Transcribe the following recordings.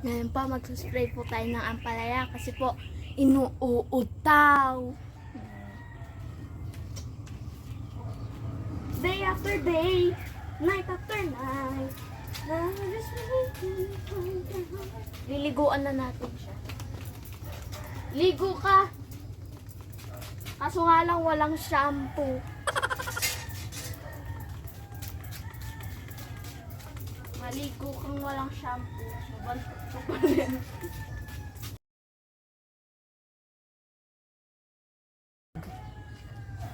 Ngayon pa, magsuspray po tayo ng ampalaya kasi po, inuutaw. Day after day, night after night. Liliguan na natin siya. Ligo ka! Kaso nga lang walang shampoo. Maligo kang walang shampoo. Mabantot ka pa rin.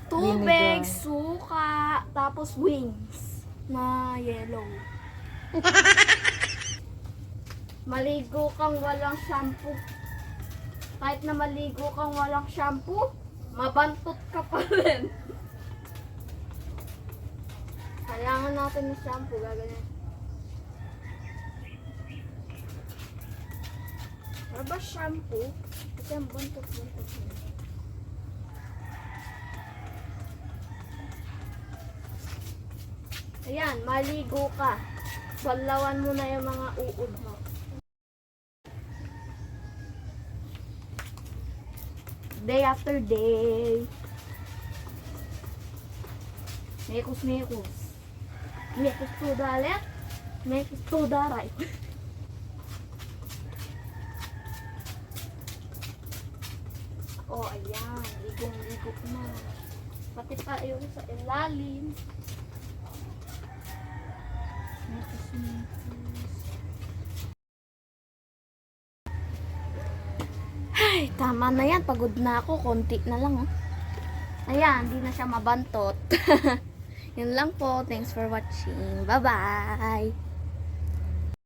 Tubig, suka, tapos wings na yellow. Maligo kang walang shampoo. Kahit na maligo kang walang shampoo, mabantot ka pa rin. Kailangan natin ng shampoo, gaganyan. Ano ba shampoo? Kasi ang bantot-bantot niya. Ayan, maligo ka. Salawan mo na yung mga uod mo. Day after day. Mekos. Mekos to the left. Mekos to the right. Oh, ayan. Ligong-ligo na. Pati pa yung sa ilalim. Mekos. Ay, tama na yan. Pagod na ako. Konti na lang. Oh. Ayan, hindi na siya mabantot. Yun lang po. Thanks for watching. Bye-bye!